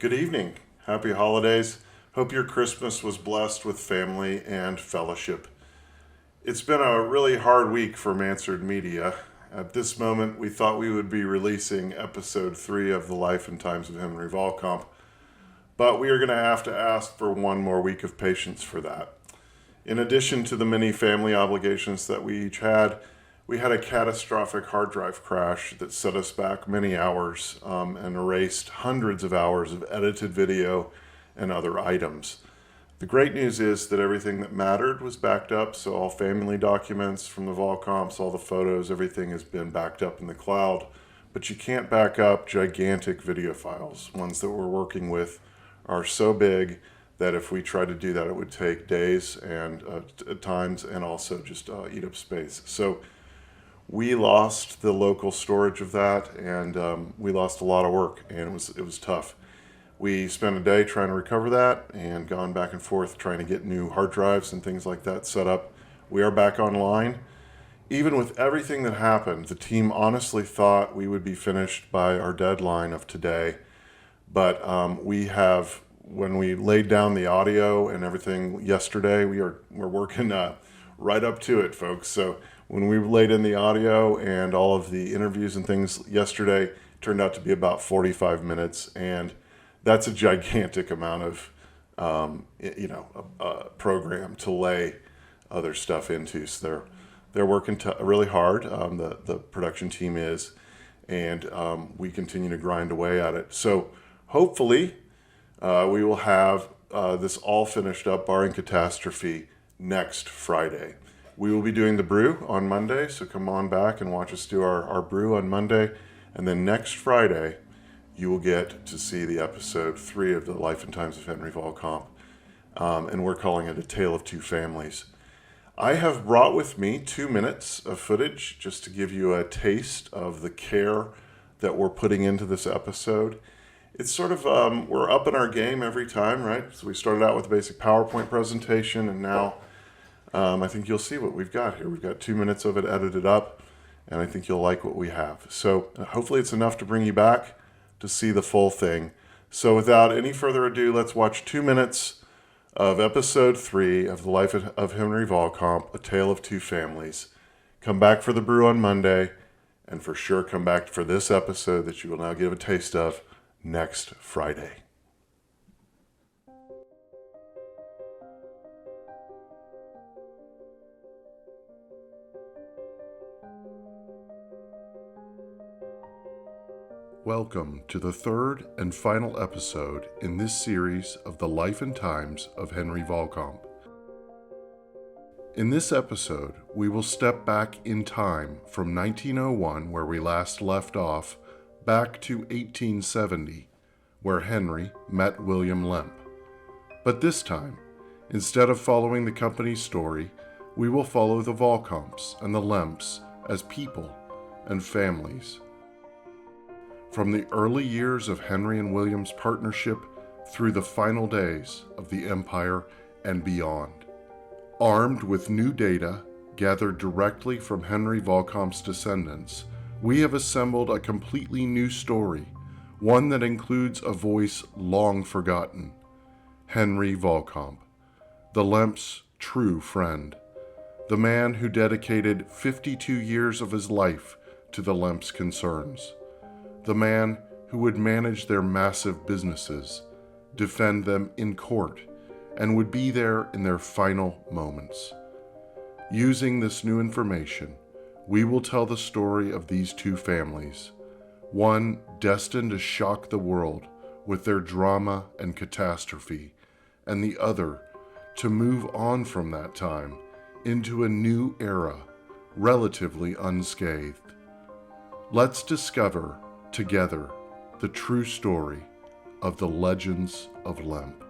Good evening. Happy holidays. Hope your Christmas was blessed with family and fellowship. It's been a really hard week for Mansard Media. At this moment, we thought we would be releasing episode 3 of The Life and Times of Henry Vahlkamp, but we are going to have to ask for one more week of patience for that. In addition to the many family obligations that we each had, we had a catastrophic hard drive crash that set us back many hours and erased hundreds of hours of edited video and other items. The great news is that everything that mattered was backed up, so all family documents from the Vahlkamps, all the photos, everything has been backed up in the cloud. But you can't back up gigantic video files. Ones that we're working with are so big that if we tried to do that, it would take days and at times, and also just eat up space. So we lost the local storage of that, and we lost a lot of work, and it was tough. We spent a day trying to recover that and gone back and forth trying to get new hard drives and things like that set up. We are back online. Even with everything that happened, the team honestly thought we would be finished by our deadline of today, but when we laid down the audio and everything yesterday, we're working right up to it, folks. So when we laid in the audio and all of the interviews and things yesterday, it turned out to be about 45 minutes, and that's a gigantic amount of program to lay other stuff into. So they're working really hard. The production team is, and we continue to grind away at it. So hopefully we will have this all finished up, barring catastrophe, next Friday. We will be doing the brew on Monday, so come on back and watch us do our brew on Monday. And then next Friday, you will get to see the episode 3 of The Life and Times of Henry Vahlkamp. And we're calling it A Tale of Two Families. I have brought with me 2 minutes of footage just to give you a taste of the care that we're putting into this episode. It's sort of, we're up in our game every time, right? So we started out with a basic PowerPoint presentation, and now I think you'll see what we've got here. We've got 2 minutes of it edited up, and I think you'll like what we have. So hopefully it's enough to bring you back to see the full thing. So without any further ado, let's watch 2 minutes of episode 3 of The Life of Henry Vahlkamp, A Tale of Two Families. Come back for the brew on Monday, and for sure come back for this episode that you will now give a taste of next Friday. Welcome to the third and final episode in this series of The Life and Times of Henry Vahlkamp. In this episode, we will step back in time from 1901, where we last left off, back to 1870, where Henry met William Lemp. But this time, instead of following the company's story, we will follow the Vahlkamps and the Lemps as people and families. From the early years of Henry and William's partnership through the final days of the empire and beyond. Armed with new data gathered directly from Henry Vahlkamp's descendants, we have assembled a completely new story, one that includes a voice long forgotten. Henry Vahlkamp, the Lemps' true friend, the man who dedicated 52 years of his life to the Lemps' concerns. The man who would manage their massive businesses, defend them in court, and would be there in their final moments. Using this new information, we will tell the story of these two families, one destined to shock the world with their drama and catastrophe, and the other to move on from that time into a new era, relatively unscathed. Let's discover together the true story of the legends of Lemp.